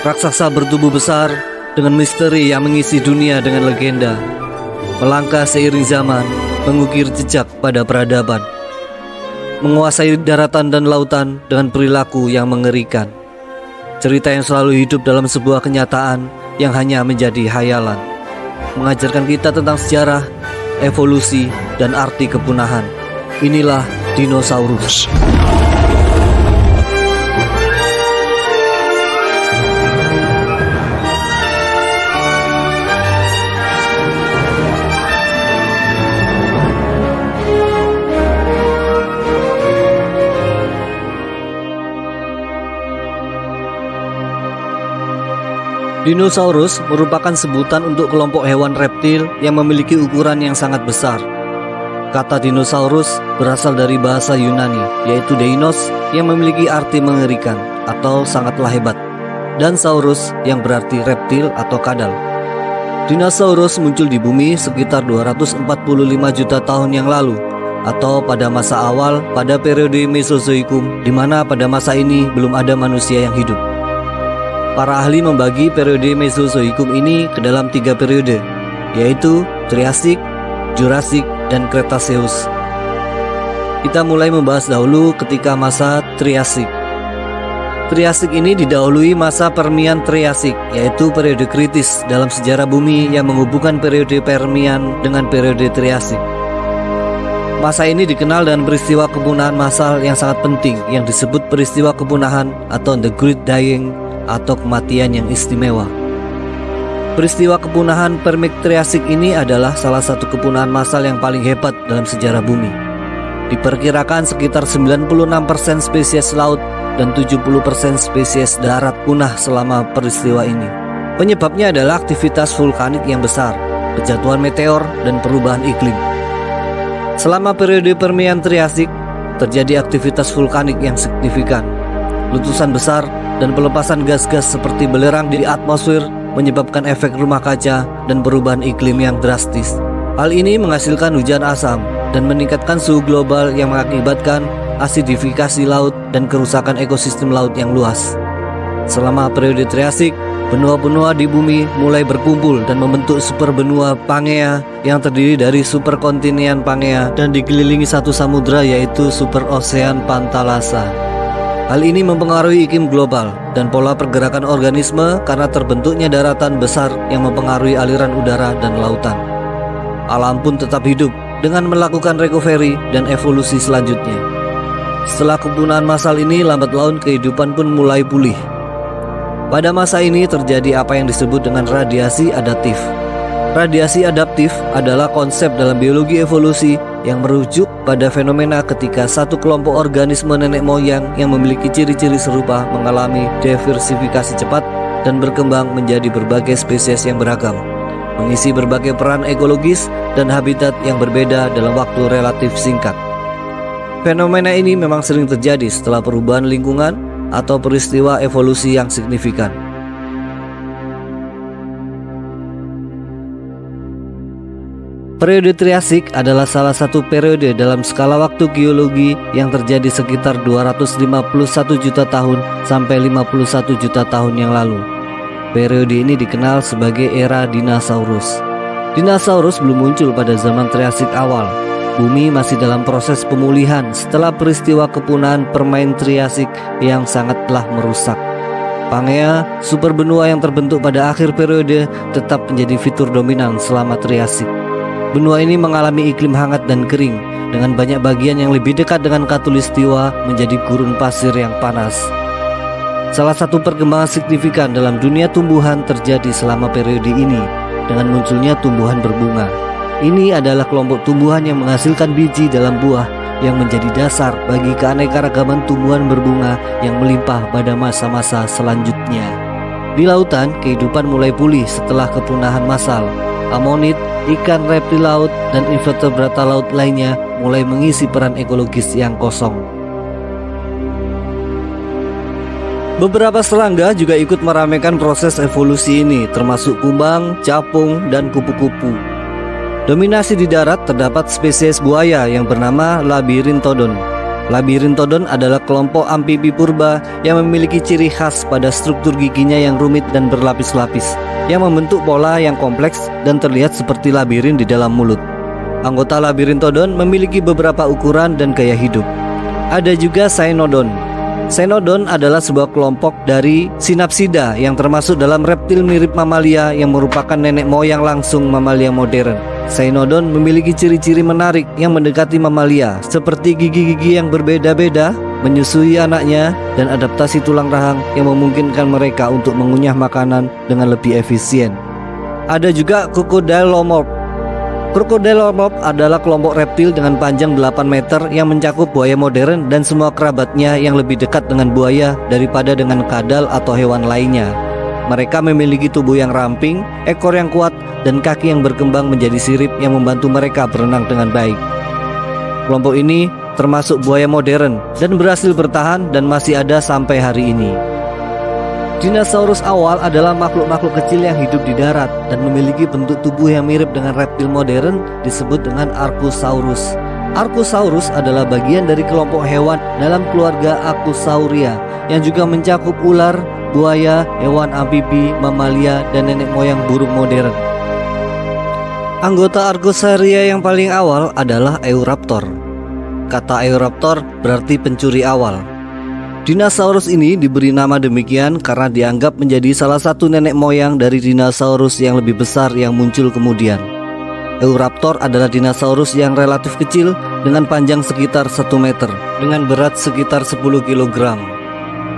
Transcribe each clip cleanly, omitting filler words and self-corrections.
Raksasa bertubuh besar dengan misteri yang mengisi dunia dengan legenda. Melangkah seiring zaman, mengukir jejak pada peradaban. Menguasai daratan dan lautan dengan perilaku yang mengerikan. Cerita yang selalu hidup dalam sebuah kenyataan yang hanya menjadi hayalan. Mengajarkan kita tentang sejarah, evolusi, dan arti kepunahan. Inilah dinosaurus. Dinosaurus merupakan sebutan untuk kelompok hewan reptil yang memiliki ukuran yang sangat besar. Kata dinosaurus berasal dari bahasa Yunani, yaitu deinos yang memiliki arti mengerikan atau sangatlah hebat, dan saurus yang berarti reptil atau kadal. Dinosaurus muncul di bumi sekitar 245 juta tahun yang lalu, atau pada masa awal pada periode Mesozoikum, di mana pada masa ini belum ada manusia yang hidup. Para ahli membagi periode Mesozoikum ini ke dalam 3 periode, yaitu Triasik, Jurassik, dan Cretaceous. Kita mulai membahas dahulu ketika masa Triasik. Triasik ini didahului masa Permian Triasik, yaitu periode kritis dalam sejarah bumi yang menghubungkan periode Permian dengan periode Triasik. Masa ini dikenal dengan peristiwa kepunahan massal yang sangat penting yang disebut peristiwa kepunahan atau The Great Dying atau kematian yang istimewa. Peristiwa kepunahan Permian-Triasik ini adalah salah satu kepunahan massal yang paling hebat dalam sejarah bumi. Diperkirakan sekitar 96% spesies laut dan 70% spesies darat punah selama peristiwa ini. Penyebabnya adalah aktivitas vulkanik yang besar, kejatuhan meteor, dan perubahan iklim. Selama periode Permian-Triasik terjadi aktivitas vulkanik yang signifikan. Letusan besar dan pelepasan gas-gas seperti belerang di atmosfer menyebabkan efek rumah kaca dan perubahan iklim yang drastis. Hal ini menghasilkan hujan asam dan meningkatkan suhu global yang mengakibatkan asidifikasi laut dan kerusakan ekosistem laut yang luas. Selama periode Triasik, benua-benua di bumi mulai berkumpul dan membentuk superbenua Pangea yang terdiri dari superkontinen Pangea dan dikelilingi satu samudra yaitu superosean Pantalasa. Hal ini mempengaruhi iklim global dan pola pergerakan organisme karena terbentuknya daratan besar yang mempengaruhi aliran udara dan lautan. Alam pun tetap hidup dengan melakukan recovery dan evolusi selanjutnya. Setelah kepunahan massal ini, lambat laun kehidupan pun mulai pulih. Pada masa ini terjadi apa yang disebut dengan radiasi adaptif. Radiasi adaptif adalah konsep dalam biologi evolusi yang merujuk pada fenomena ketika satu kelompok organisme nenek moyang yang memiliki ciri-ciri serupa mengalami diversifikasi cepat dan berkembang menjadi berbagai spesies yang beragam, mengisi berbagai peran ekologis dan habitat yang berbeda dalam waktu relatif singkat. Fenomena ini memang sering terjadi setelah perubahan lingkungan atau peristiwa evolusi yang signifikan. Periode Triasik adalah salah satu periode dalam skala waktu geologi yang terjadi sekitar 251 juta tahun sampai 51 juta tahun yang lalu. Periode ini dikenal sebagai era dinosaurus. Dinosaurus belum muncul pada zaman Triasik awal. Bumi masih dalam proses pemulihan setelah peristiwa kepunahan Permian Triasik yang sangatlah merusak. Pangea, superbenua yang terbentuk pada akhir periode, tetap menjadi fitur dominan selama Triasik. Benua ini mengalami iklim hangat dan kering, dengan banyak bagian yang lebih dekat dengan khatulistiwa menjadi gurun pasir yang panas. Salah satu perkembangan signifikan dalam dunia tumbuhan terjadi selama periode ini, dengan munculnya tumbuhan berbunga. Ini adalah kelompok tumbuhan yang menghasilkan biji dalam buah yang menjadi dasar bagi keanekaragaman tumbuhan berbunga yang melimpah pada masa-masa selanjutnya. Di lautan, kehidupan mulai pulih setelah kepunahan massal. Amonit, ikan reptil laut, dan invertebrata laut lainnya mulai mengisi peran ekologis yang kosong. Beberapa serangga juga ikut meramaikan proses evolusi ini, termasuk kumbang, capung, dan kupu-kupu. Dominasi di darat terdapat spesies buaya yang bernama Labyrinthodon. Labyrinthodon adalah kelompok amfibi purba yang memiliki ciri khas pada struktur giginya yang rumit dan berlapis-lapis, yang membentuk pola yang kompleks dan terlihat seperti labirin di dalam mulut. Anggota Labyrinthodon memiliki beberapa ukuran dan gaya hidup. Ada juga Cynodon. Cynodon adalah sebuah kelompok dari Synapsida yang termasuk dalam reptil mirip mamalia yang merupakan nenek moyang langsung mamalia modern. Cynodon memiliki ciri-ciri menarik yang mendekati mamalia, seperti gigi-gigi yang berbeda-beda, menyusui anaknya, dan adaptasi tulang rahang yang memungkinkan mereka untuk mengunyah makanan dengan lebih efisien. Ada juga Crocodylomorph. Crocodylomorph adalah kelompok reptil dengan panjang 8 meter yang mencakup buaya modern dan semua kerabatnya yang lebih dekat dengan buaya daripada dengan kadal atau hewan lainnya. Mereka memiliki tubuh yang ramping, ekor yang kuat, dan kaki yang berkembang menjadi sirip yang membantu mereka berenang dengan baik. Kelompok ini termasuk buaya modern dan berhasil bertahan dan masih ada sampai hari ini. Dinosaurus awal adalah makhluk-makhluk kecil yang hidup di darat dan memiliki bentuk tubuh yang mirip dengan reptil modern disebut dengan Archosaurus. Archosaurus adalah bagian dari kelompok hewan dalam keluarga Archosauria yang juga mencakup ular, buaya, hewan amfibi, mamalia, dan nenek moyang burung modern. Anggota Archosauria yang paling awal adalah Eoraptor. Kata Eoraptor berarti pencuri awal. Dinosaurus ini diberi nama demikian karena dianggap menjadi salah satu nenek moyang dari dinosaurus yang lebih besar yang muncul kemudian. Eoraptor adalah dinosaurus yang relatif kecil dengan panjang sekitar 1 meter dengan berat sekitar 10 kg.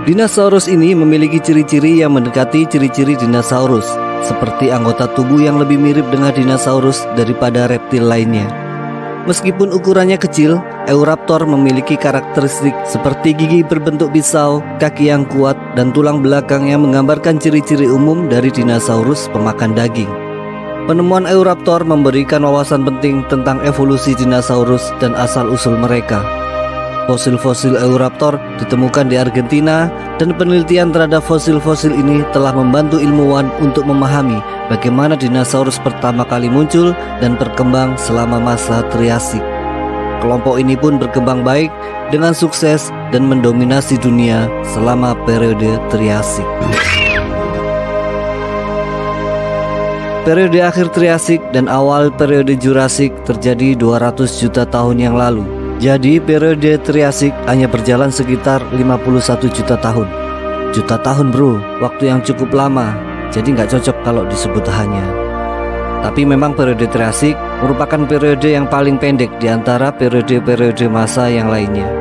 Dinosaurus ini memiliki ciri-ciri yang mendekati ciri-ciri dinosaurus, seperti anggota tubuh yang lebih mirip dengan dinosaurus daripada reptil lainnya. Meskipun ukurannya kecil, Eoraptor memiliki karakteristik seperti gigi berbentuk pisau, kaki yang kuat, dan tulang belakang yang menggambarkan ciri-ciri umum dari dinosaurus pemakan daging. Penemuan Eoraptor memberikan wawasan penting tentang evolusi dinosaurus dan asal-usul mereka. Fosil-fosil Eoraptor ditemukan di Argentina dan penelitian terhadap fosil-fosil ini telah membantu ilmuwan untuk memahami bagaimana dinosaurus pertama kali muncul dan berkembang selama masa Triasik. Kelompok ini pun berkembang baik dengan sukses dan mendominasi dunia selama periode Triasik. Periode akhir Triasik dan awal periode Jurasik terjadi 200 juta tahun yang lalu. Jadi periode Triasik hanya berjalan sekitar 51 juta tahun. Juta tahun bro, waktu yang cukup lama. Jadi nggak cocok kalau disebut hanya. Tapi memang periode Triasik merupakan periode yang paling pendek di antara periode-periode masa yang lainnya.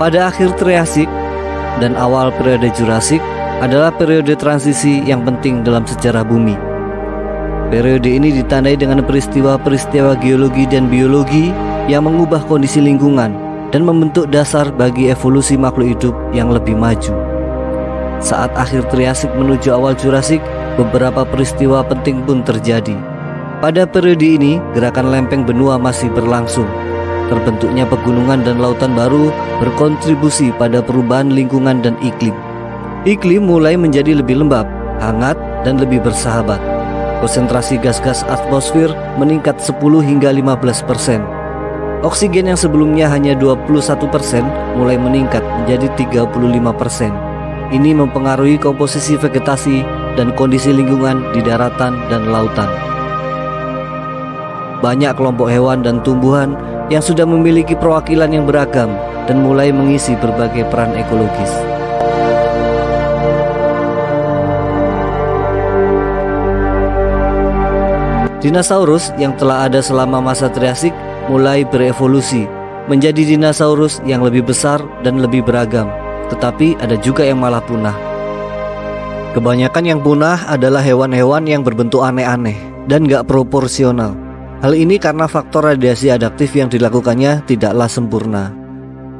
Pada akhir Triasik dan awal periode Jurasik adalah periode transisi yang penting dalam sejarah bumi. Periode ini ditandai dengan peristiwa-peristiwa geologi dan biologi yang mengubah kondisi lingkungan dan membentuk dasar bagi evolusi makhluk hidup yang lebih maju. Saat akhir Triasik menuju awal Jurasik, beberapa peristiwa penting pun terjadi. Pada periode ini, gerakan lempeng benua masih berlangsung. Terbentuknya pegunungan dan lautan baru berkontribusi pada perubahan lingkungan dan iklim. Iklim mulai menjadi lebih lembab, hangat, dan lebih bersahabat. Konsentrasi gas-gas atmosfer meningkat 10 hingga 15%. Oksigen yang sebelumnya hanya 21% mulai meningkat menjadi 35%. Ini mempengaruhi komposisi vegetasi dan kondisi lingkungan di daratan dan lautan. Banyak kelompok hewan dan tumbuhan yang sudah memiliki perwakilan yang beragam dan mulai mengisi berbagai peran ekologis. Dinosaurus yang telah ada selama masa Triasik mulai berevolusi menjadi dinosaurus yang lebih besar dan lebih beragam, tetapi ada juga yang malah punah. Kebanyakan yang punah adalah hewan-hewan yang berbentuk aneh-aneh dan gak proporsional. Hal ini karena faktor radiasi adaptif yang dilakukannya tidaklah sempurna.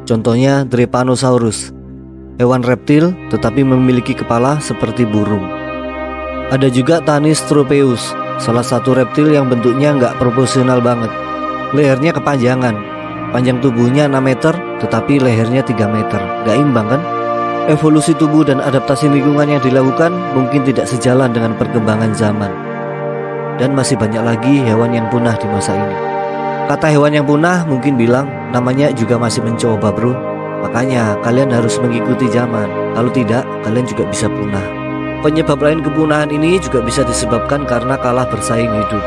Contohnya Drepanosaurus, hewan reptil tetapi memiliki kepala seperti burung. Ada juga Tanystropeus, salah satu reptil yang bentuknya nggak proporsional banget. Lehernya kepanjangan, panjang tubuhnya 6 meter tetapi lehernya 3 meter. Gak imbang kan? Evolusi tubuh dan adaptasi lingkungan yang dilakukan mungkin tidak sejalan dengan perkembangan zaman. Dan masih banyak lagi hewan yang punah di masa ini. Kata hewan yang punah mungkin bilang namanya juga masih mencoba bro. Makanya kalian harus mengikuti zaman. Kalau tidak, kalian juga bisa punah. Penyebab lain kepunahan ini juga bisa disebabkan karena kalah bersaing hidup.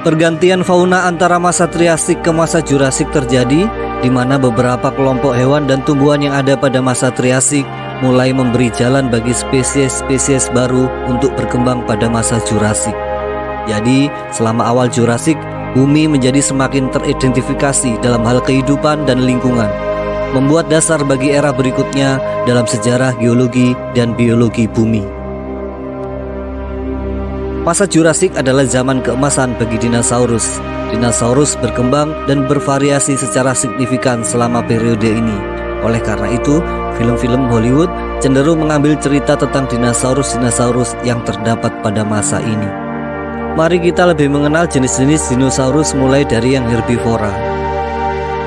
Pergantian fauna antara masa Triasik ke masa Jurasik terjadi, di mana beberapa kelompok hewan dan tumbuhan yang ada pada masa Triasik mulai memberi jalan bagi spesies-spesies baru untuk berkembang pada masa Jurasik. Jadi, selama awal Jurasik, bumi menjadi semakin teridentifikasi dalam hal kehidupan dan lingkungan, membuat dasar bagi era berikutnya dalam sejarah geologi dan biologi bumi. Masa Jurasik adalah zaman keemasan bagi dinosaurus. Dinosaurus berkembang dan bervariasi secara signifikan selama periode ini. Oleh karena itu, film-film Hollywood cenderung mengambil cerita tentang dinosaurus-dinosaurus yang terdapat pada masa ini. Mari kita lebih mengenal jenis-jenis dinosaurus mulai dari yang herbivora.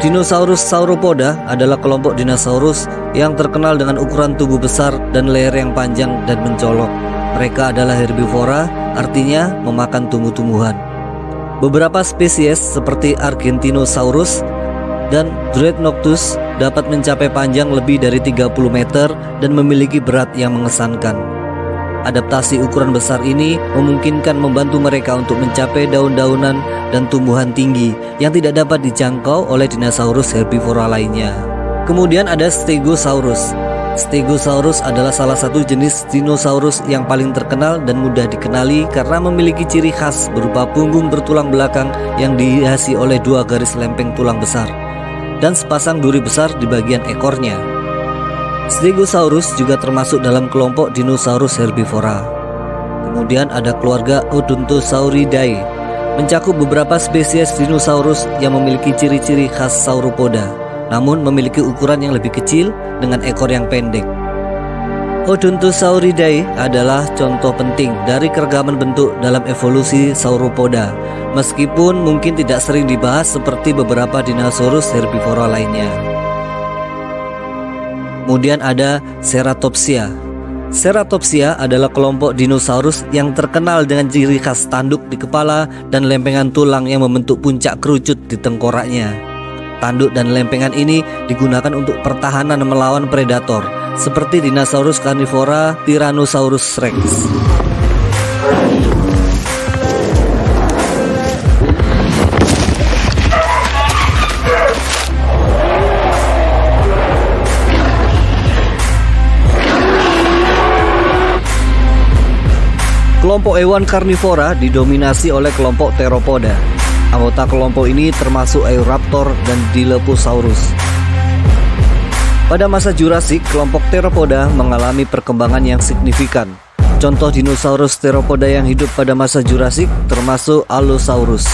Dinosaurus Sauropoda adalah kelompok dinosaurus yang terkenal dengan ukuran tubuh besar dan leher yang panjang dan mencolok. Mereka adalah herbivora, artinya memakan tumbuh-tumbuhan. Beberapa spesies seperti Argentinosaurus dan Dreadnoughtus dapat mencapai panjang lebih dari 30 meter dan memiliki berat yang mengesankan. Adaptasi ukuran besar ini memungkinkan membantu mereka untuk mencapai daun-daunan dan tumbuhan tinggi yang tidak dapat dijangkau oleh dinosaurus herbivora lainnya. Kemudian ada Stegosaurus. Stegosaurus adalah salah satu jenis dinosaurus yang paling terkenal dan mudah dikenali karena memiliki ciri khas berupa punggung bertulang belakang yang dihiasi oleh 2 garis lempeng tulang besar dan sepasang duri besar di bagian ekornya. Stegosaurus juga termasuk dalam kelompok dinosaurus herbivora. Kemudian ada keluarga Odontosauridae, mencakup beberapa spesies dinosaurus yang memiliki ciri-ciri khas sauropoda, namun memiliki ukuran yang lebih kecil dengan ekor yang pendek. Odontosauridae adalah contoh penting dari keragaman bentuk dalam evolusi sauropoda, meskipun mungkin tidak sering dibahas seperti beberapa dinosaurus herbivora lainnya. Kemudian ada Ceratopsia. Ceratopsia adalah kelompok dinosaurus yang terkenal dengan ciri khas tanduk di kepala dan lempengan tulang yang membentuk puncak kerucut di tengkoraknya. Tanduk dan lempengan ini digunakan untuk pertahanan melawan predator seperti dinosaurus karnivora Tyrannosaurus rex. Kelompok hewan karnivora didominasi oleh kelompok Theropoda. Anggota kelompok ini termasuk Eoraptor dan Dilophosaurus. Pada masa Jurasik, kelompok Theropoda mengalami perkembangan yang signifikan. Contoh dinosaurus Theropoda yang hidup pada masa Jurasik termasuk Allosaurus.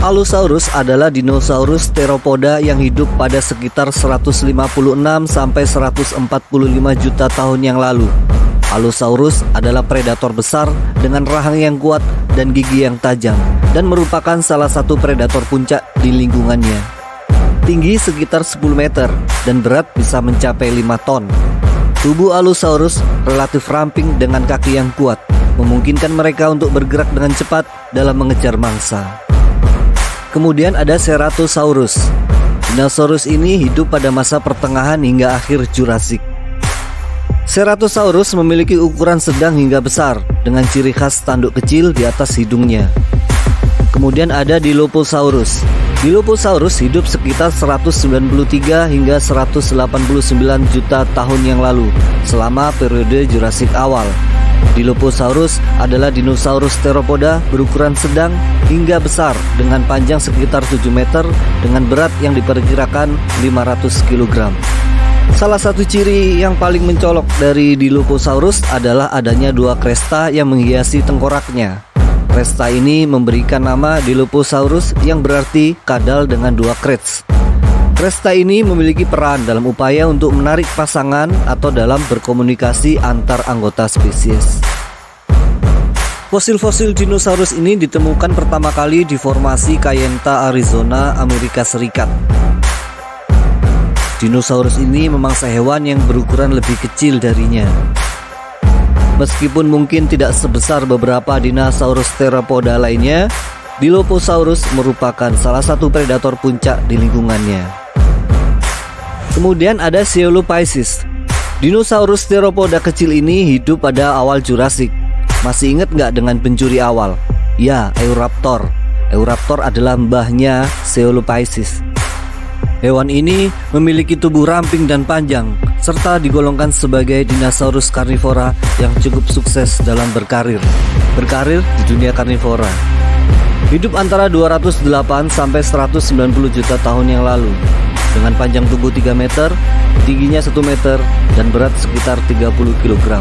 Allosaurus adalah dinosaurus Theropoda yang hidup pada sekitar 156 sampai 145 juta tahun yang lalu. Allosaurus adalah predator besar dengan rahang yang kuat dan gigi yang tajam dan merupakan salah satu predator puncak di lingkungannya. Tinggi sekitar 10 meter dan berat bisa mencapai 5 ton. Tubuh Allosaurus relatif ramping dengan kaki yang kuat, memungkinkan mereka untuk bergerak dengan cepat dalam mengejar mangsa. Kemudian ada Ceratosaurus. Dinosaurus ini hidup pada masa pertengahan hingga akhir Jurasik. Ceratosaurus memiliki ukuran sedang hingga besar dengan ciri khas tanduk kecil di atas hidungnya. Kemudian ada Dilophosaurus. Dilophosaurus hidup sekitar 193 hingga 189 juta tahun yang lalu selama periode Jurasik awal. Dilophosaurus adalah dinosaurus Theropoda berukuran sedang hingga besar dengan panjang sekitar 7 meter dengan berat yang diperkirakan 500 kg. Salah satu ciri yang paling mencolok dari Dilophosaurus adalah adanya 2 kresta yang menghiasi tengkoraknya. Kresta ini memberikan nama Dilophosaurus yang berarti kadal dengan 2 krets. Kresta ini memiliki peran dalam upaya untuk menarik pasangan atau dalam berkomunikasi antar anggota spesies. Fosil-fosil dinosaurus ini ditemukan pertama kali di formasi Kayenta, Arizona, Amerika Serikat. Dinosaurus ini memangsa hewan yang berukuran lebih kecil darinya. Meskipun mungkin tidak sebesar beberapa dinosaurus Theropoda lainnya, Dilophosaurus merupakan salah satu predator puncak di lingkungannya. Kemudian ada Coelophysis. Dinosaurus theropoda kecil ini hidup pada awal Jurassic. Masih ingat nggak dengan pencuri awal? Ya, Eoraptor. Eoraptor adalah mbahnya Coelophysis. Hewan ini memiliki tubuh ramping dan panjang, serta digolongkan sebagai dinosaurus karnivora yang cukup sukses dalam berkarir di dunia karnivora. Hidup antara 208 sampai 190 juta tahun yang lalu, dengan panjang tubuh 3 meter, tingginya 1 meter, dan berat sekitar 30 kg.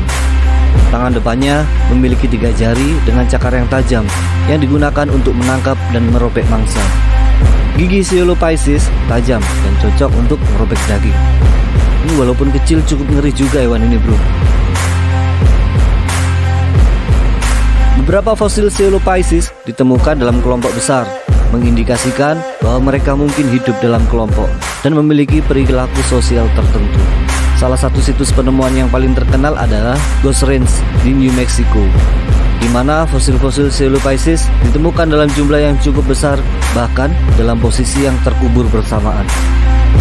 Tangan depannya memiliki 3 jari dengan cakar yang tajam yang digunakan untuk menangkap dan merobek mangsa. Gigi Coelophysis tajam dan cocok untuk merobek daging. Ini walaupun kecil cukup ngeri juga hewan ini, bro. Beberapa fosil Coelophysis ditemukan dalam kelompok besar, mengindikasikan bahwa mereka mungkin hidup dalam kelompok dan memiliki perilaku sosial tertentu. Salah satu situs penemuan yang paling terkenal adalah Ghost Range di New Mexico, di mana fosil-fosil Coelophysis ditemukan dalam jumlah yang cukup besar, bahkan dalam posisi yang terkubur bersamaan.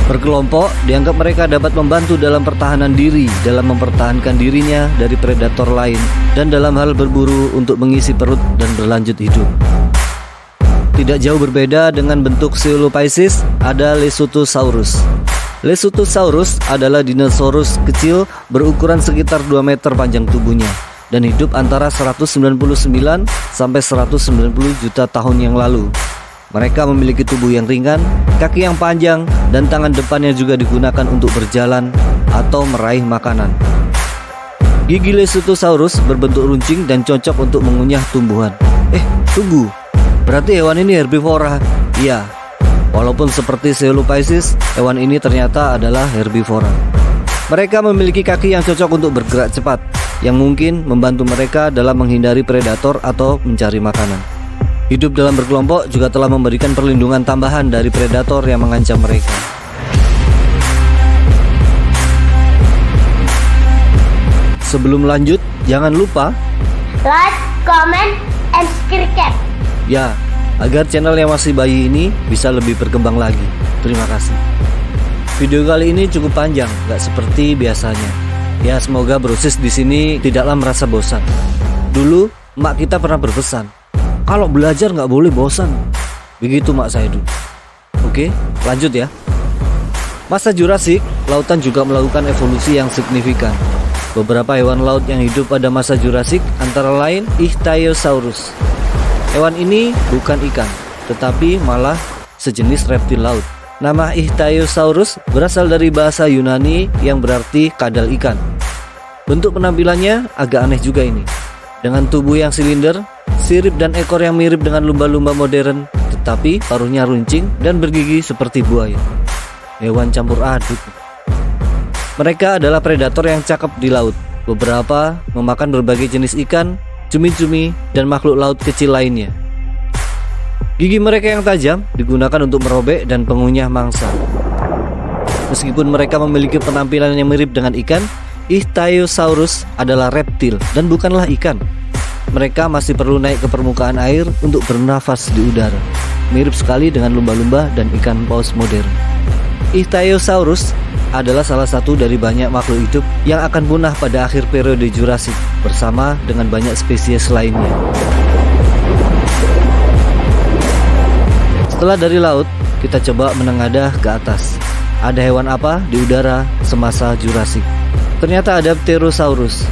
Berkelompok dianggap mereka dapat membantu dalam pertahanan diri, dalam mempertahankan dirinya dari predator lain, dan dalam hal berburu untuk mengisi perut dan berlanjut hidup. Tidak jauh berbeda dengan bentuk Coelophysis, ada Lesothosaurus. Lesothosaurus adalah dinosaurus kecil berukuran sekitar 2 meter panjang tubuhnya dan hidup antara 199 sampai 190 juta tahun yang lalu. Mereka memiliki tubuh yang ringan, kaki yang panjang, dan tangan depannya juga digunakan untuk berjalan atau meraih makanan. Gigi Lesothosaurus berbentuk runcing dan cocok untuk mengunyah tumbuhan. Tunggu, berarti hewan ini herbivora? Iya, walaupun seperti Coelophysis, hewan ini ternyata adalah herbivora. Mereka memiliki kaki yang cocok untuk bergerak cepat, yang mungkin membantu mereka dalam menghindari predator atau mencari makanan. Hidup dalam berkelompok juga telah memberikan perlindungan tambahan dari predator yang mengancam mereka. Sebelum lanjut, jangan lupa like, comment, and subscribe. Ya, agar channel yang masih bayi ini bisa lebih berkembang lagi. Terima kasih. Video kali ini cukup panjang, gak seperti biasanya. Ya, semoga brosis di sini tidaklah merasa bosan. Dulu, mak kita pernah berpesan, kalau belajar nggak boleh bosan. Begitu mak saya dulu. Oke, lanjut ya. Masa Jurassic, lautan juga melakukan evolusi yang signifikan. Beberapa hewan laut yang hidup pada masa Jurassic antara lain Ichthyosaurus. Hewan ini bukan ikan, tetapi malah sejenis reptil laut. Nama Ichthyosaurus berasal dari bahasa Yunani yang berarti kadal ikan. Bentuk penampilannya agak aneh juga ini. Dengan tubuh yang silinder, sirip dan ekor yang mirip dengan lumba-lumba modern, tetapi paruhnya runcing dan bergigi seperti buaya. Hewan campur aduk. Mereka adalah predator yang cakep di laut. Beberapa memakan berbagai jenis ikan, cumi-cumi, dan makhluk laut kecil lainnya. Gigi mereka yang tajam digunakan untuk merobek dan pengunyah mangsa. Meskipun mereka memiliki penampilan yang mirip dengan ikan, Ichthyosaurus adalah reptil dan bukanlah ikan. Mereka masih perlu naik ke permukaan air untuk bernafas di udara. Mirip sekali dengan lumba-lumba dan ikan paus modern. Ichthyosaurus adalah salah satu dari banyak makhluk hidup yang akan punah pada akhir periode Jurassic bersama dengan banyak spesies lainnya. Setelah dari laut, kita coba menengadah ke atas. Ada hewan apa di udara semasa Jurassic? Ternyata ada Pterosaurus.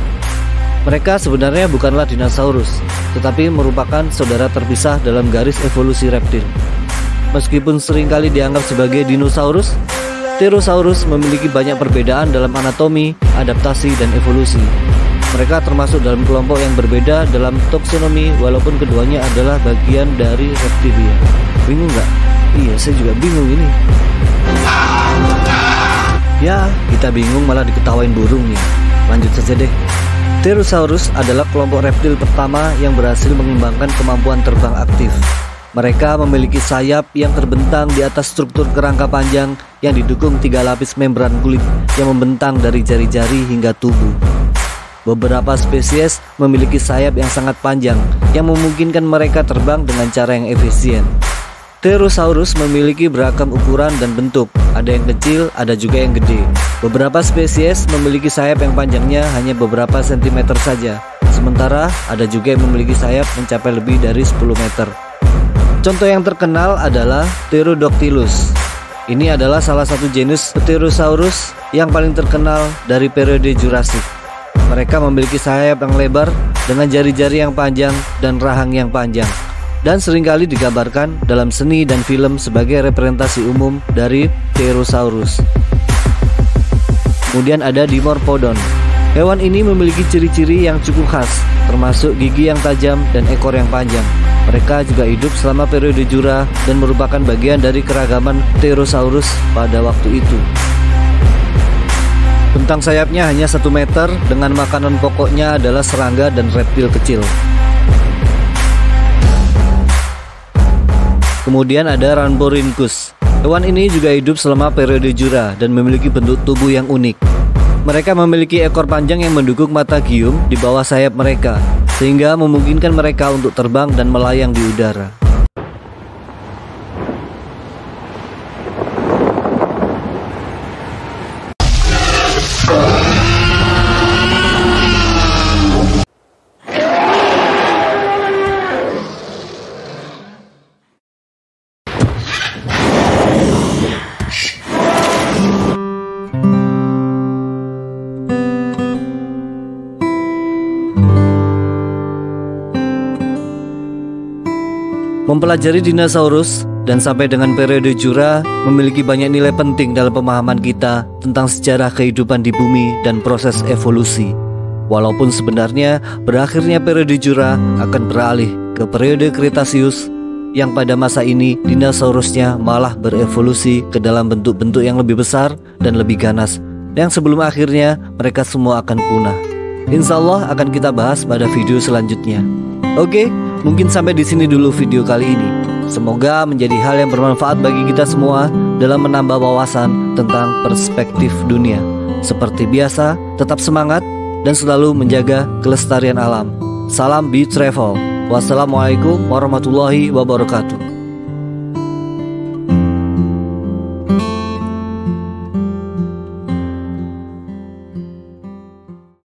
Mereka sebenarnya bukanlah dinosaurus, tetapi merupakan saudara terpisah dalam garis evolusi reptil. Meskipun seringkali dianggap sebagai dinosaurus, Pterosaurus memiliki banyak perbedaan dalam anatomi, adaptasi, dan evolusi. Mereka termasuk dalam kelompok yang berbeda dalam taksonomi, walaupun keduanya adalah bagian dari reptilia. Bingung nggak? Iya, saya juga bingung ini. Ya, kita bingung malah diketawain burung nih. Lanjut saja deh. Pterosaurus adalah kelompok reptil pertama yang berhasil mengembangkan kemampuan terbang aktif. Mereka memiliki sayap yang terbentang di atas struktur kerangka panjang yang didukung 3 lapis membran kulit yang membentang dari jari-jari hingga tubuh. Beberapa spesies memiliki sayap yang sangat panjang yang memungkinkan mereka terbang dengan cara yang efisien. Pterosaurus memiliki beragam ukuran dan bentuk, ada yang kecil, ada juga yang gede. Beberapa spesies memiliki sayap yang panjangnya hanya beberapa sentimeter saja, sementara ada juga yang memiliki sayap mencapai lebih dari 10 meter. Contoh yang terkenal adalah Pterodactylus. Ini adalah salah satu genus Pterosaurus yang paling terkenal dari periode Jurassic. Mereka memiliki sayap yang lebar dengan jari-jari yang panjang dan rahang yang panjang, dan seringkali digambarkan dalam seni dan film sebagai representasi umum dari Pterosaurus. Kemudian ada Dimorphodon. Hewan ini memiliki ciri-ciri yang cukup khas, termasuk gigi yang tajam dan ekor yang panjang. Mereka juga hidup selama periode Jura dan merupakan bagian dari keragaman Pterosaurus pada waktu itu. Bentang sayapnya hanya 1 meter, dengan makanan pokoknya adalah serangga dan reptil kecil. Kemudian ada Rhamphorhynchus. Hewan ini juga hidup selama periode Jura dan memiliki bentuk tubuh yang unik. Mereka memiliki ekor panjang yang mendukung mata gium di bawah sayap mereka, sehingga memungkinkan mereka untuk terbang dan melayang di udara. Mempelajari dinosaurus dan sampai dengan periode Jura memiliki banyak nilai penting dalam pemahaman kita tentang sejarah kehidupan di bumi dan proses evolusi. Walaupun sebenarnya berakhirnya periode Jura akan beralih ke periode Kretasius, yang pada masa ini dinosaurusnya malah berevolusi ke dalam bentuk-bentuk yang lebih besar dan lebih ganas, yang sebelum akhirnya mereka semua akan punah. Insya Allah akan kita bahas pada video selanjutnya. Oke, mungkin sampai di sini dulu video kali ini. Semoga menjadi hal yang bermanfaat bagi kita semua dalam menambah wawasan tentang perspektif dunia. Seperti biasa, tetap semangat dan selalu menjaga kelestarian alam. Salam Be Travel. Wassalamualaikum warahmatullahi wabarakatuh.